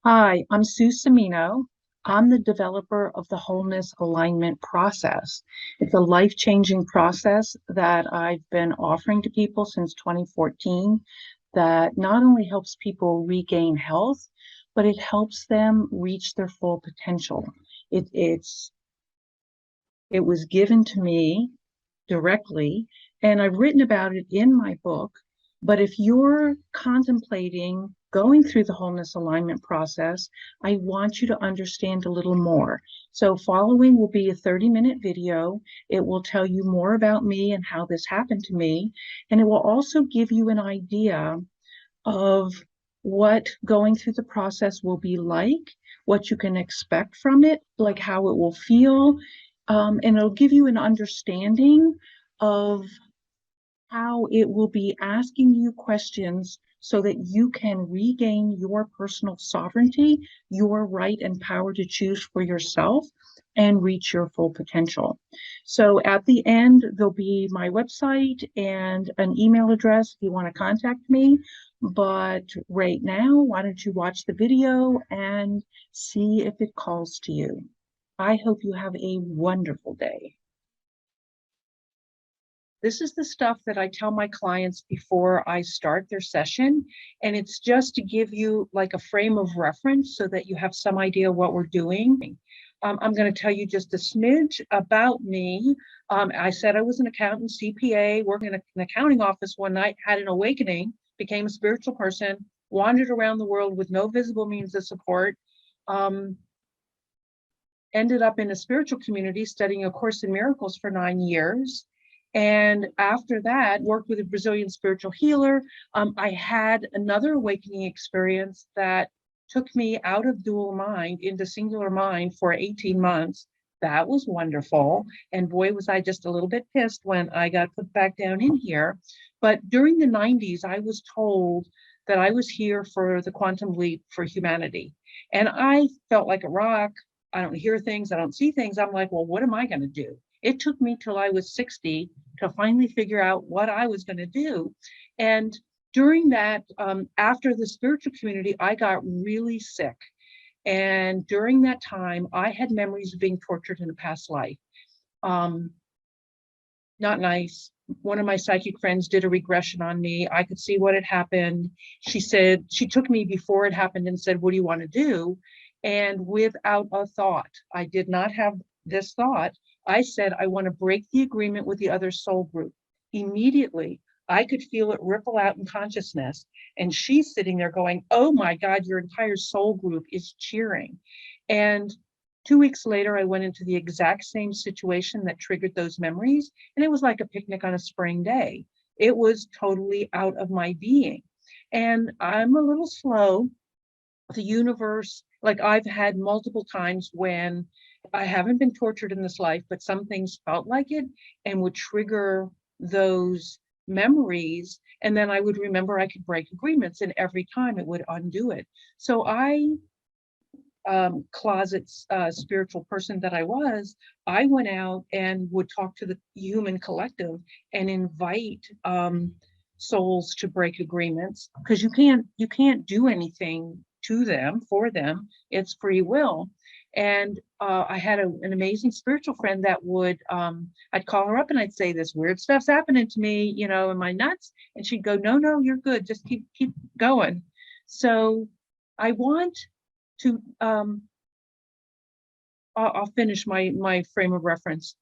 Hi, I'm Sue Semino. I'm the developer of the Wholeness Alignment process. It's a life-changing process that I've been offering to people since 2014 that not only helps people regain health, but it helps them reach their full potential. It was given to me directly, and I've written about it in my book. But if you're contemplating going through the wholeness alignment process, I want you to understand a little more. So, following will be a 30-minute video. It will tell you more about me and how this happened to me. And it will also give you an idea of what going through the process will be like, what you can expect from it, like how it will feel, and it'll give you an understanding of how it will be asking you questions so that you can regain your personal sovereignty, your right and power to choose for yourself and reach your full potential. So at the end, there'll be my website and an email address if you want to contact me. But right now, why don't you watch the video and see if it calls to you? I hope you have a wonderful day. This is the stuff that I tell my clients before I start their session. And it's just to give you like a frame of reference so that you have some idea what we're doing. I'm going to tell you just a smidge about me. I said I was an accountant, CPA, working in an accounting office one night, had an awakening, became a spiritual person, wandered around the world with no visible means of support. Ended up in a spiritual community studying A Course in Miracles for 9 years. And after that, worked with a Brazilian spiritual healer. I had another awakening experience that took me out of dual mind into singular mind for 18 months. That was wonderful. And boy, was I just a little bit pissed when I got put back down in here. But during the 90s, I was told that I was here for the quantum leap for humanity. And I felt like a rock. I don't hear things. I don't see things. I'm like, well, what am I going to do? It took me till I was 60 to finally figure out what I was going to do. And during that, after the spiritual community, I got really sick. And during that time, I had memories of being tortured in a past life. Not nice. One of my psychic friends did a regression on me. I could see what had happened. She said, she took me before it happened and said, what do you want to do? And without a thought, I did not have this thought. I said, I want to break the agreement with the other soul group. Immediately, I could feel it ripple out in consciousness. And she's sitting there going, oh my God, your entire soul group is cheering. And 2 weeks later, I went into the exact same situation that triggered those memories. And it was like a picnic on a spring day. It was totally out of my being. And I'm a little slow. The universe, like I've had multiple times when I haven't been tortured in this life, but some things felt like it and would trigger those memories. And then I would remember I could break agreements, and every time it would undo it. So closet spiritual person that I went out and would talk to the human collective and invite souls to break agreements, because you can't do anything to them, for them. It's free will. And I had an amazing spiritual friend that would, I'd call her up and I'd say, this weird stuff's happening to me, am I nuts? And she'd go, no, you're good. Just keep going. So I want to, I'll finish my frame of reference.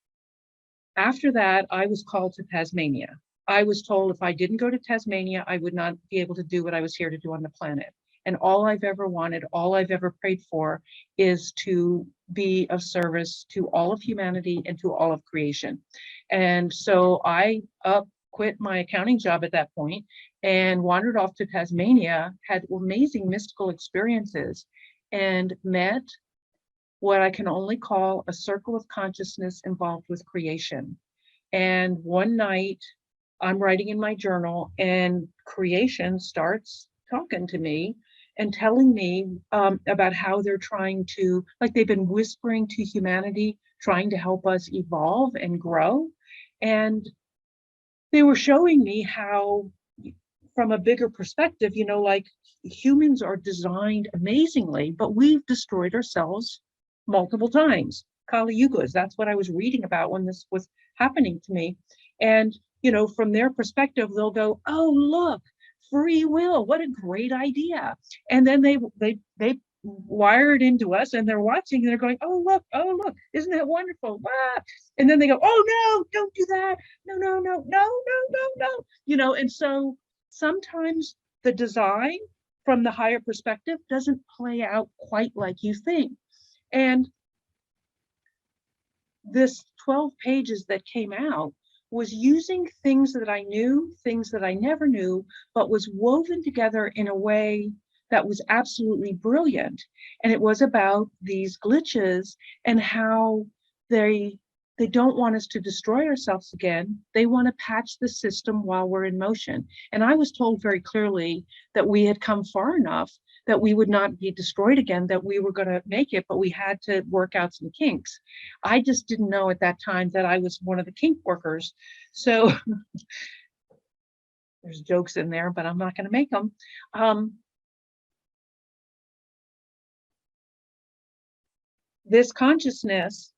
After that, I was called to Tasmania. I was told if I didn't go to Tasmania, I would not be able to do what I was here to do on the planet. And all I've ever wanted, all I've ever prayed for is to be of service to all of humanity and to all of creation. And so I quit my accounting job at that point and wandered off to Tasmania, had amazing mystical experiences, and met what I can only call a circle of consciousness involved with creation. And one night I'm writing in my journal and creation starts talking to me and telling me about how they're trying to, like they've been whispering to humanity, trying to help us evolve and grow. And they were showing me how from a bigger perspective, like humans are designed amazingly, but we've destroyed ourselves multiple times. Kali Yugas, that's what I was reading about when this was happening to me. And, from their perspective, they'll go, oh, look, free will, what a great idea. And then they wire it into us, and they're watching, and they're going, oh, look, isn't that wonderful? Ah. And then they go, oh, no, don't do that. No, no, no, no, no, no, no. And so sometimes the design from the higher perspective doesn't play out quite like you think. And this 12 pages that came out was using things that I knew, things that I never knew, but was woven together in a way that was absolutely brilliant. And it was about these glitches and how they don't want us to destroy ourselves again. They want to patch the system while we're in motion. And I was told very clearly that we had come far enough that we would not be destroyed again, that we were going to make it, but we had to work out some kinks. I just didn't know at that time that I was one of the kink workers. So there's jokes in there, but I'm not going to make them. This consciousness,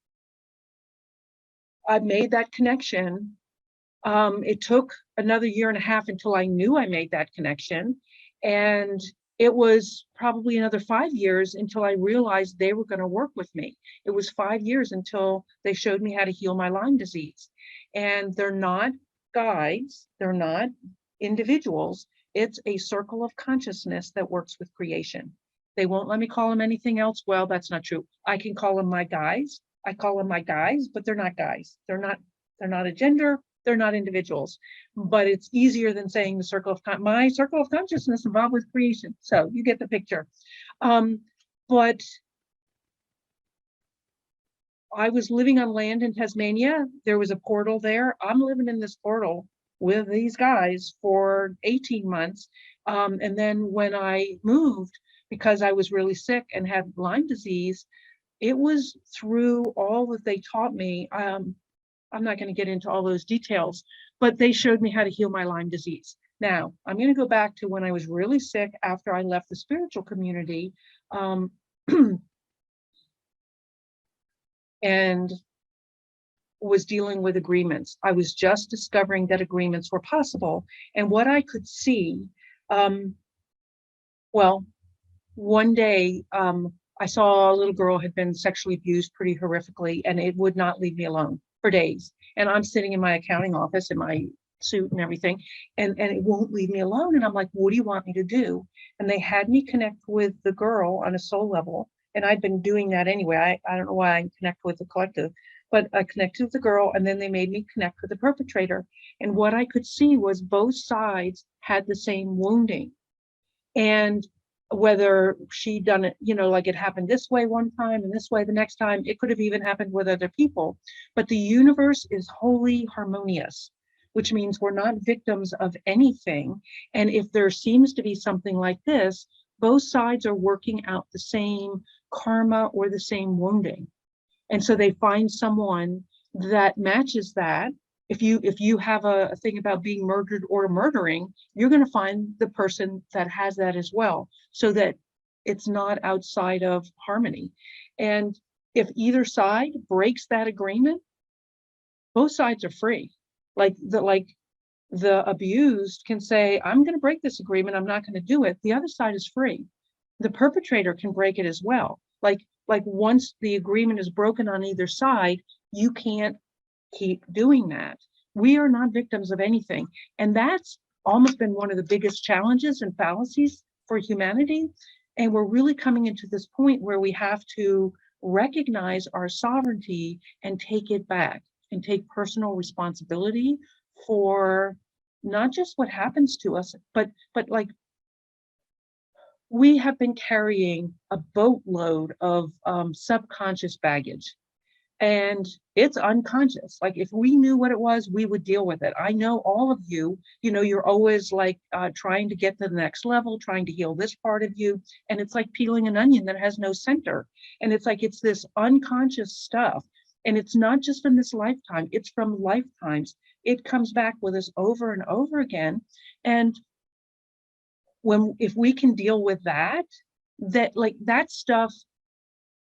I made that connection. It took another 1.5 years until I knew I made that connection. And it was probably another 5 years until I realized they were going to work with me. It was 5 years until they showed me how to heal my Lyme disease. And they're not guides, they're not individuals. It's a circle of consciousness that works with creation. They won't let me call them anything else. Well, that's not true. I can call them my guides. I call them my guys, but they're not guys. They're not a gender. They're not individuals, but it's easier than saying the circle of my circle of consciousness involved with creation. So you get the picture. But I was living on land in Tasmania. There was a portal there. I'm living in this portal with these guys for 18 months. And then when I moved, because I was really sick and had Lyme disease, it was through all that they taught me. I'm not going to get into all those details, but they showed me how to heal my Lyme disease. Now, I'm going to go back to when I was really sick after I left the spiritual community. And was dealing with agreements. I was just discovering that agreements were possible. And what I could see, well, one day I saw a little girl had been sexually abused pretty horrifically, and it would not leave me alone for days. And I'm sitting in my accounting office in my suit and everything, and it won't leave me alone. And I'm like, what do you want me to do? And they had me connect with the girl on a soul level. And I'd been doing that anyway. I don't know why I connect with the collective, but I connected with the girl, and then they made me connect with the perpetrator. And what I could see was both sides had the same wounding. And whether she'd done it, like it happened this way one time and this way the next time, it could have even happened with other people. But the universe is wholly harmonious, which means we're not victims of anything. And if there seems to be something like this, both sides are working out the same karma or the same wounding. And so they find someone that matches that. If you have a thing about being murdered or murdering, you're going to find the person that has that as well, so that it's not outside of harmony. And if either side breaks that agreement, both sides are free. Like the abused can say, I'm going to break this agreement, I'm not going to do it. The other side is free. The perpetrator can break it as well. Like once the agreement is broken on either side, you can't keep doing that. We are not victims of anything. And that's almost been one of the biggest challenges and fallacies for humanity. And we're really coming into this point where we have to recognize our sovereignty and take it back and take personal responsibility for not just what happens to us, but like we have been carrying a boatload of subconscious baggage. And it's unconscious. Like if we knew what it was, we would deal with it. I know all of you, you're always like trying to get to the next level, trying to heal this part of you. And it's like peeling an onion that has no center. And it's like, it's this unconscious stuff. And it's not just in this lifetime, it's from lifetimes. It comes back with us over and over again. And if we can deal with that, that stuff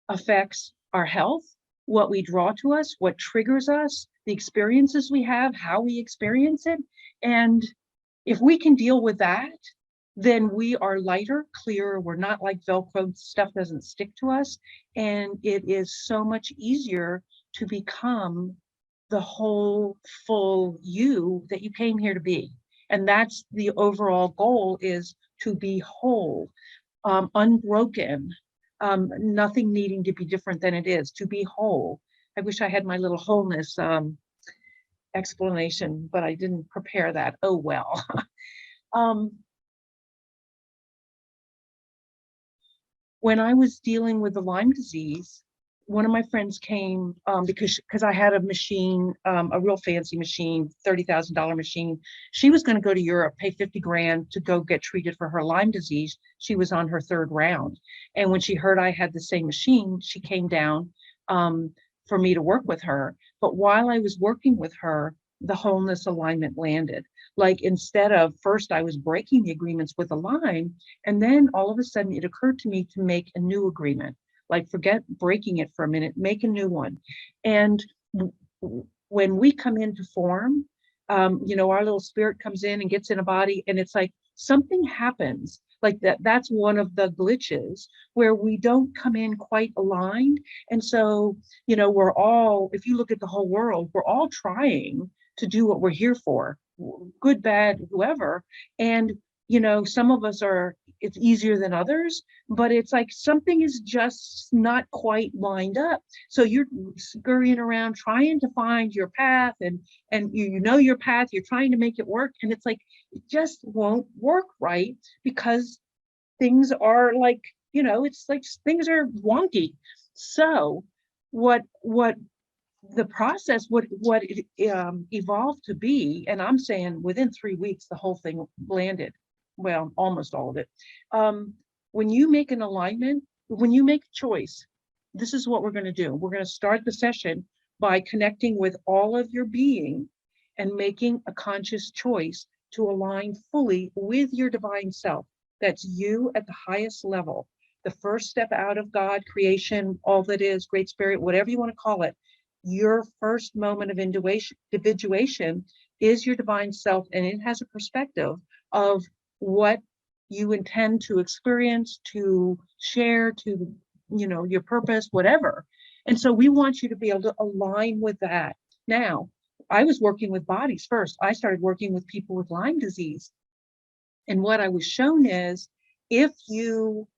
affects our health, what we draw to us, what triggers us, the experiences we have, how we experience it. And if we can deal with that, then we are lighter, clearer. We're not like Velcro, stuff doesn't stick to us. And it is so much easier to become the whole, full you that you came here to be. And that's the overall goal, is to be whole, unbroken, nothing needing to be different than it is, to be whole. I wish I had my little wholeness explanation, but I didn't prepare that. Oh, well. When I was dealing with the Lyme disease, one of my friends came because I had a machine, a real fancy machine, $30,000 machine. She was going to go to Europe, pay 50 grand to go get treated for her Lyme disease. She was on her third round. And when she heard I had the same machine, she came down for me to work with her. But while I was working with her, the wholeness alignment landed. Like, instead of, first I was breaking the agreements with the Lyme, and then all of a sudden it occurred to me to make a new agreement. Like, forget breaking it for a minute, make a new one. And when we come into form, our little spirit comes in and gets in a body, and it's like something happens. Like that's one of the glitches, where we don't come in quite aligned. And so, we're all, if you look at the whole world, we're all trying to do what we're here for, good, bad, whoever. And, some of us it's easier than others, but it's like something is just not quite lined up. So you're scurrying around trying to find your path, and you know your path, you're trying to make it work, and it's like it just won't work right, because things are like, it's like things are wonky. So what the process, what it evolved to be, and I'm saying within 3 weeks the whole thing landed, well, almost all of it. When you make an alignment, when you make a choice, this is what we're going to do. We're going to start the session by connecting with all of your being and making a conscious choice to align fully with your divine self. That's you at the highest level, the first step out of God, creation, all that is, Great Spirit, whatever you want to call it. Your first moment of individuation is your divine self, and it has a perspective of what you intend to experience, to share, to, your purpose, whatever. And so we want you to be able to align with that. Now, I was working with bodies first. I started working with people with Lyme disease. And what I was shown is, if you,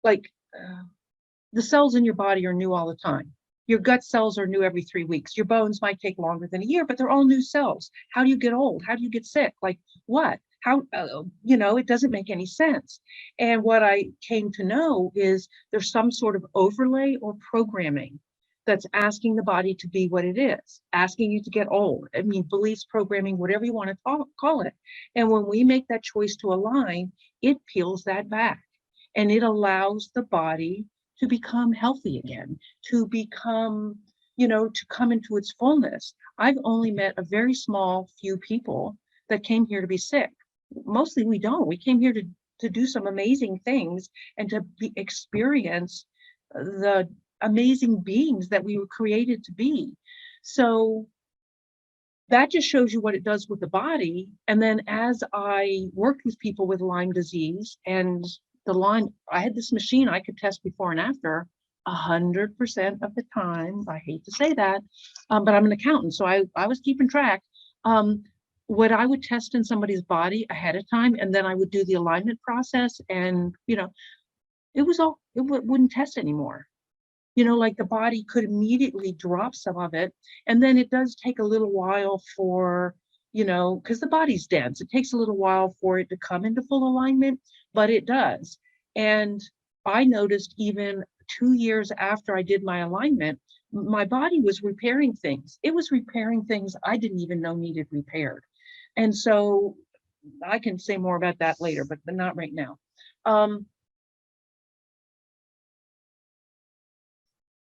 the cells in your body are new all the time. Your gut cells are new every 3 weeks. Your bones might take longer than a year, but they're all new cells. How do you get old? How do you get sick? Like what? How, it doesn't make any sense. And what I came to know is there's some sort of overlay or programming that's asking the body to be what it is, asking you to get old. I mean, beliefs, programming, whatever you want to call it. And when we make that choice to align, it peels that back, and it allows the body to become healthy again, to become, to come into its fullness. I've only met a very small few people that came here to be sick. Mostly we don't. We came here to do some amazing things and to experience the amazing beings that we were created to be. So that just shows you what it does with the body. And then as I worked with people with Lyme disease, and the Lyme, I had this machine I could test before and after 100% of the time. I hate to say that, but I'm an accountant, so I was keeping track. What I would test in somebody's body ahead of time, and then I would do the alignment process, and it wouldn't test anymore. Like the body could immediately drop some of it. And then it does take a little while for, because the body's dense, it takes a little while for it to come into full alignment, but it does. And I noticed even 2 years after I did my alignment, my body was repairing things. It was repairing things I didn't even know needed repaired. And so I can say more about that later, but not right now.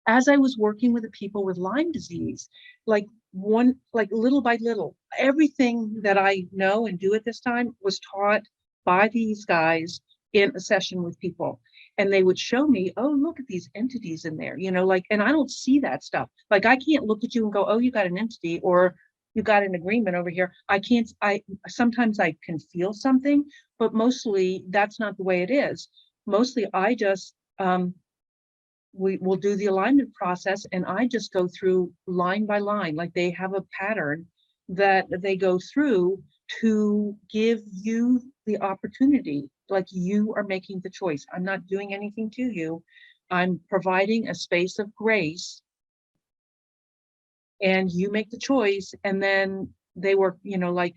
As I was working with the people with Lyme disease, like little by little, everything that I know and do at this time was taught by these guys in a session with people. And they would show me, oh, look at these entities in there, like, and I don't see that stuff. Like, I can't look at you and go, oh, you got an entity, or you got an agreement over here. Sometimes I can feel something, but mostly that's not the way it is. Mostly I just, we will do the alignment process, and I just go through line by line. Like, they have a pattern that they go through to give you the opportunity. Like, you are making the choice. I'm not doing anything to you. I'm providing a space of grace, and you make the choice. And then they work, like,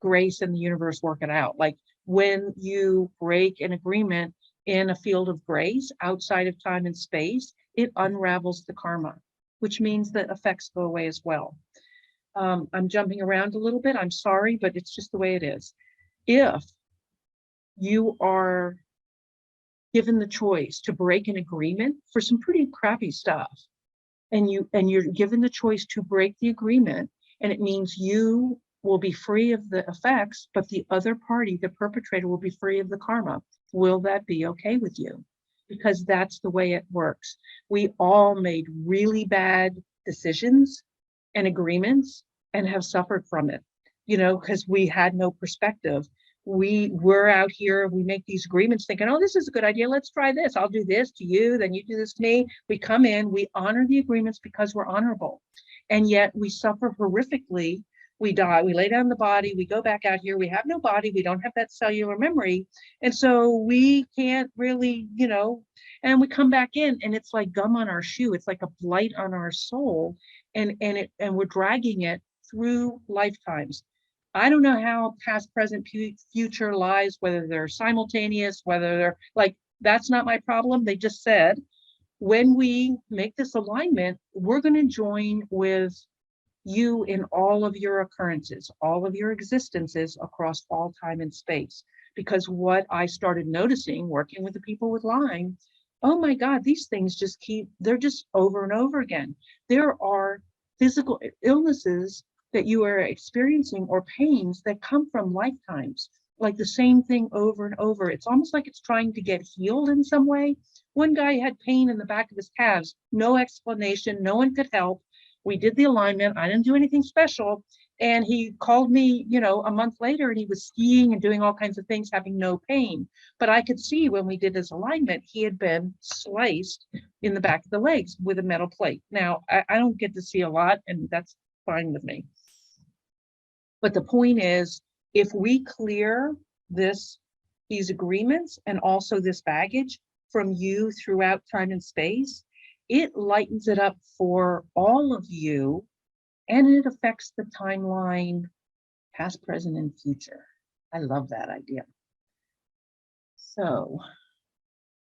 grace and the universe work it out. Like, when you break an agreement in a field of grace outside of time and space, it unravels the karma, which means that effects go away as well. I'm jumping around a little bit. I'm sorry, but it's just the way it is. If you are given the choice to break an agreement for some pretty crappy stuff, and you're given the choice to break the agreement, and it means you will be free of the effects, but the other party, the perpetrator, will be free of the karma. Will that be okay with you? Because that's the way it works. We all made really bad decisions and agreements and have suffered from it, because we had no perspective. We were out here, we make these agreements thinking, oh, this is a good idea. Let's try this. I'll do this to you, then you do this to me. We come in, we honor the agreements because we're honorable. And yet we suffer horrifically. We die, we lay down the body, we go back out here, we have no body, we don't have that cellular memory. And so we can't really, and we come back in, and it's like gum on our shoe. It's like a blight on our soul. And we're dragging it through lifetimes. I don't know how past, present, future lies, whether they're simultaneous, whether they're like, that's not my problem. They just said, when we make this alignment, we're going to join with you in all of your occurrences, all of your existences across all time and space. Because what I started noticing working with the people with Lyme, oh my God, these things they're just over and over again. There are physical illnesses that you are experiencing, or pains that come from lifetimes, like the same thing over and over. It's almost like it's trying to get healed in some way. One guy had pain in the back of his calves, no explanation, no one could help. We did the alignment. I didn't do anything special. And he called me, a month later, and he was skiing and doing all kinds of things, having no pain. But I could see when we did his alignment, he had been sliced in the back of the legs with a metal plate. Now, I don't get to see a lot, and that's fine with me. But the point is, if we clear these agreements and also this baggage from you throughout time and space, it lightens it up for all of you, and it affects the timeline, past, present, and future. I love that idea. So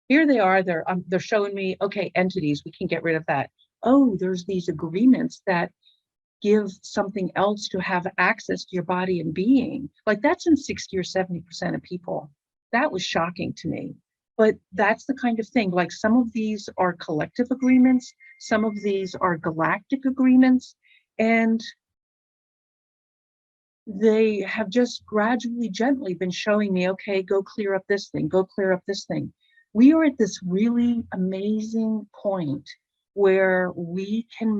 here they are. They're showing me, okay, entities, we can get rid of that. Oh, there's these agreements that give something else to have access to your body and being. Like, that's in 60 or 70% of people. That was shocking to me. But that's the kind of thing. Like, some of these are collective agreements, some of these are galactic agreements, and they have just gradually, gently been showing me, okay, go clear up this thing, go clear up this thing. We are at this really amazing point where we can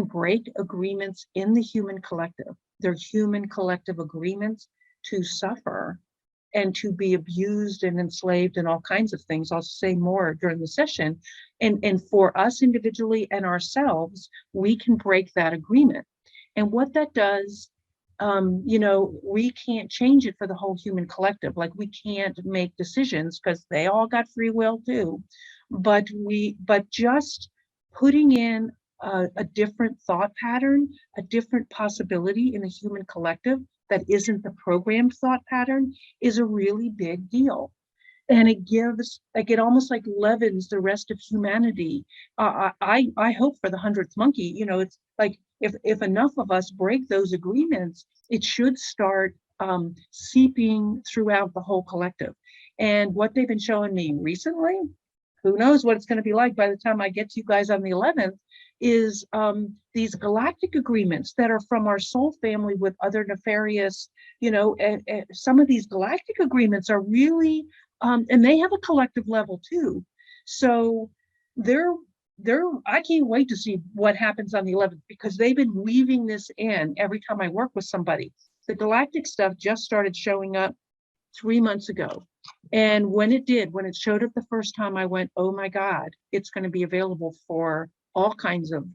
break agreements in the human collective. They're human collective agreements to suffer and to be abused and enslaved and all kinds of things. I'll say more during the session. And for us individually and ourselves, we can break that agreement. And what that does, we can't change it for the whole human collective. Like, we can't make decisions because they all got free will too. But just putting in a different thought pattern, a different possibility in the human collective that isn't the programmed thought pattern, is a really big deal. And it gives, like, it almost like leavens the rest of humanity. I hope for the 100th monkey, it's like, if enough of us break those agreements, it should start seeping throughout the whole collective. And what they've been showing me recently, who knows what it's going to be like by the time I get to you guys on the 11th, is these galactic agreements that are from our soul family with other nefarious, and some of these galactic agreements are really, and they have a collective level too. So they're I can't wait to see what happens on the 11th, because they've been weaving this in every time I work with somebody. The galactic stuff just started showing up 3 months ago. And when it showed up the first time, I went, oh my God, it's going to be available for all kinds of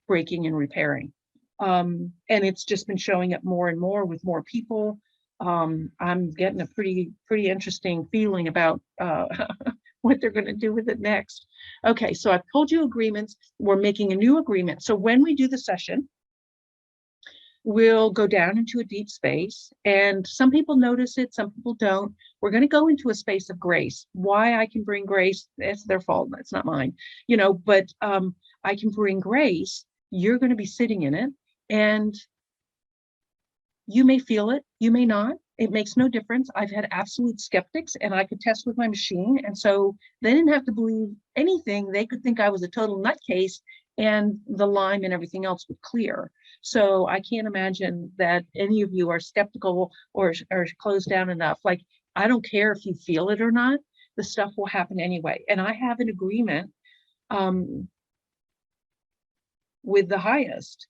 breaking and repairing. And it's just been showing up more and more with more people. I'm getting a pretty interesting feeling about what they're going to do with it next. Okay, so I've told you agreements. We're making a new agreement. So when we do the session, we'll go down into a deep space, and some people notice it, some people don't. We're going to go into a space of grace. Why I can bring grace, it's their fault, it's not mine, but I can bring grace. You're going to be sitting in it, and you may feel it, you may not. It makes no difference. I've had absolute skeptics, and I could test with my machine, and so they didn't have to believe anything. They could think I was a total nutcase, and the line and everything else would clear. So I can't imagine that any of you are skeptical or closed down enough. Like, I don't care if you feel it or not, the stuff will happen anyway. And I have an agreement with the highest.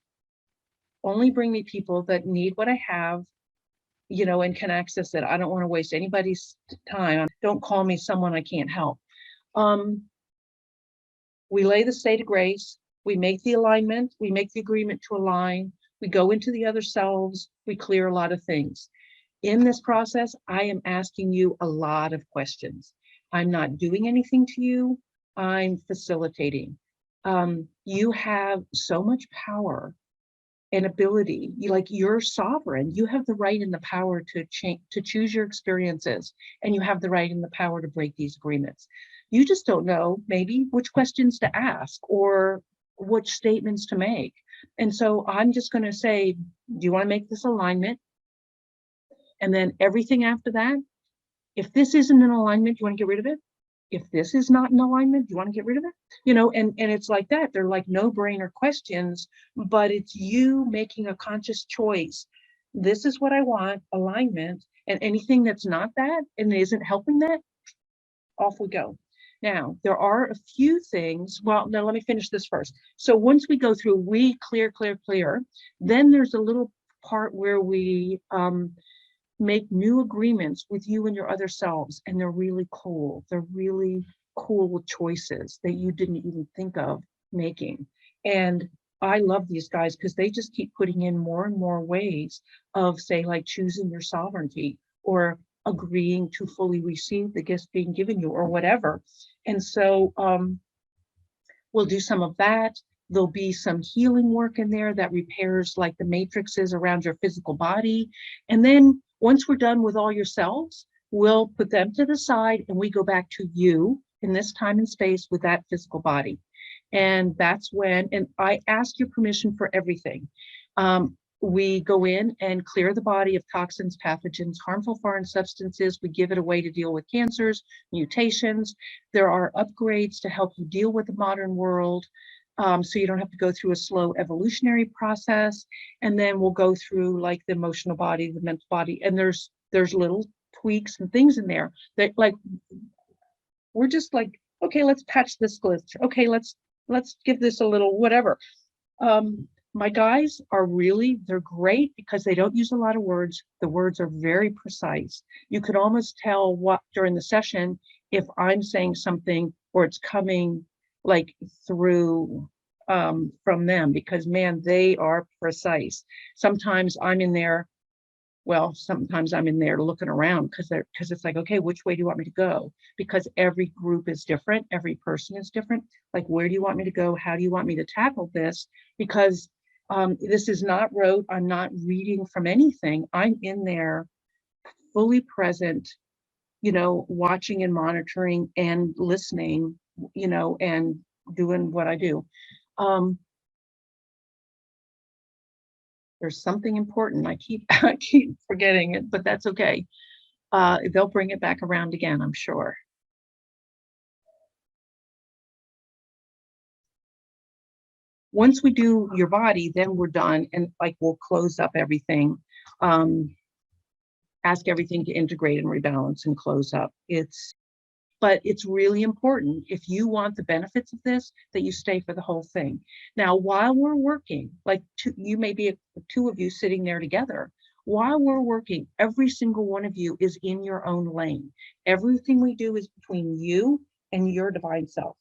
Only bring me people that need what I have, and can access it. I don't want to waste anybody's time. Don't call me someone I can't help. We lay the state of grace. We make the alignment. We make the agreement to align. We go into the other selves. We clear a lot of things. In this process, I am asking you a lot of questions. I'm not doing anything to you. I'm facilitating. You have so much power and ability. You're sovereign. You have the right and the power to change, to choose your experiences, and you have the right and the power to break these agreements. You just don't know maybe which questions to ask or which statements to make. And so I'm just going to say, do you want to make this alignment? And then everything after that, if this isn't in alignment, you want to get rid of it. If this is not in alignment, you want to get rid of it, and it's like that. They're like no-brainer questions, but it's you making a conscious choice. This is what I want, alignment, and anything that's not that and isn't helping that, off we go. Now, there are a few things. Well, now let me finish this first. So once we go through, we clear, then there's a little part where we make new agreements with you and your other selves, and they're really cool. They're really cool choices that you didn't even think of making. And I love these guys because they just keep putting in more and more ways of, say, like choosing your sovereignty or agreeing to fully receive the gifts being given you or whatever. And so we'll do some of that. There'll be some healing work in there that repairs like the matrices around your physical body. And then once we're done with all your cells, we'll put them to the side and we go back to you in this time and space with that physical body. And that's when, and I ask your permission for everything. We go in and clear the body of toxins, pathogens, harmful foreign substances. We give it away to deal with cancers, mutations. There are upgrades to help you deal with the modern world. So you don't have to go through a slow evolutionary process. And then we'll go through like the emotional body, the mental body, and there's little tweaks and things in there that, like, we're just like, okay, let's patch this glitch. Okay, let's give this a little whatever. My guys are really, they're great because they don't use a lot of words. The words are very precise. You could almost tell what during the session if I'm saying something or it's coming like through from them, because man, they are precise. Sometimes I'm in there looking around because it's like, okay, which way do you want me to go? Because every group is different, every person is different. Like, where do you want me to go? How do you want me to tackle this? Because this is not rote. I'm not reading from anything. I'm in there fully present, watching and monitoring and listening, and doing what I do. There's something important. I keep forgetting it, but that's okay. They'll bring it back around again, I'm sure. Once we do your body, then we're done, and like we'll close up everything, ask everything to integrate and rebalance and close up. But it's really important, if you want the benefits of this, that you stay for the whole thing. Now, while we're working, like you may be two of you sitting there together, while we're working, every single one of you is in your own lane. Everything we do is between you and your divine self.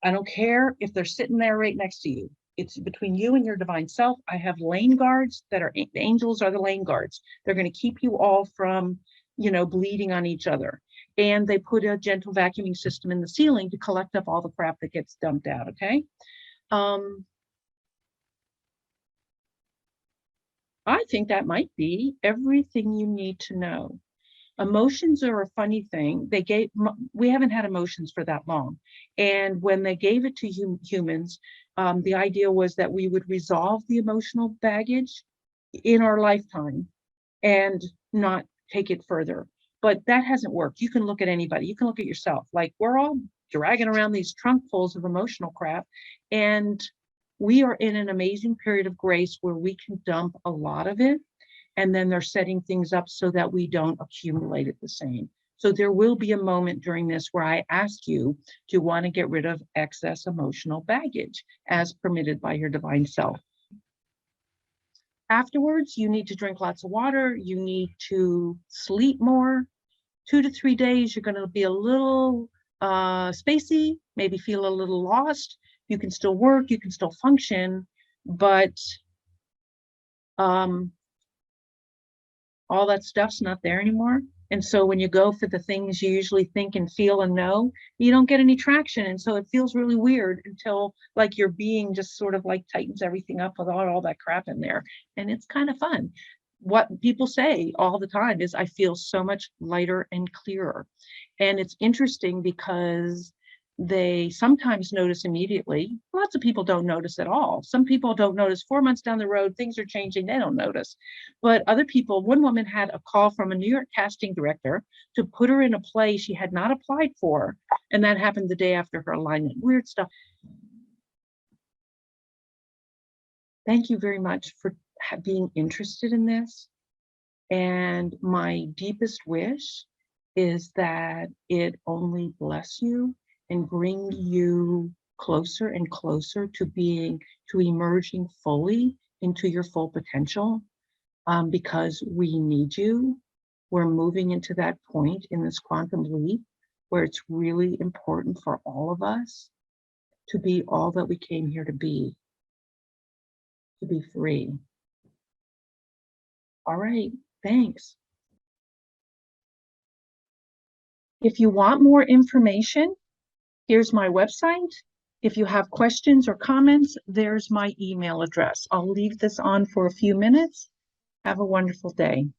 I don't care if they're sitting there right next to you. It's between you and your divine self. I have lane guards that are, the angels are the lane guards. They're going to keep you all from, bleeding on each other. And they put a gentle vacuuming system in the ceiling to collect up all the crap that gets dumped out, okay? I think that might be everything you need to know. Emotions are a funny thing. We haven't had emotions for that long. And when they gave it to humans, the idea was that we would resolve the emotional baggage in our lifetime and not take it further. But that hasn't worked. You can look at anybody. You can look at yourself. Like, we're all dragging around these trunkfuls of emotional crap. And we are in an amazing period of grace where we can dump a lot of it. And then they're setting things up so that we don't accumulate it the same. So there will be a moment during this where I ask you to want to get rid of excess emotional baggage as permitted by your divine self. Afterwards, you need to drink lots of water. You need to sleep more. 2 to 3 days, you're going to be a little spacey, maybe feel a little lost. You can still work, you can still function, but all that stuff's not there anymore. And so when you go for the things you usually think and feel and know, you don't get any traction. And so it feels really weird until like your being just sort of like tightens everything up with all that crap in there. And it's kind of fun. What people say all the time is, I feel so much lighter and clearer. And it's interesting because they sometimes notice immediately. Lots of people don't notice at all. Some people don't notice 4 months down the road, things are changing, they don't notice. But other people, one woman had a call from a New York casting director to put her in a play she had not applied for. And that happened the day after her alignment. Weird stuff. Thank you very much for being interested in this. And my deepest wish is that it only bless you and bring you closer and closer to emerging fully into your full potential, because we need you. We're moving into that point in this quantum leap where it's really important for all of us to be all that we came here to be free. All right, thanks. If you want more information, here's my website. If you have questions or comments, there's my email address. I'll leave this on for a few minutes. Have a wonderful day.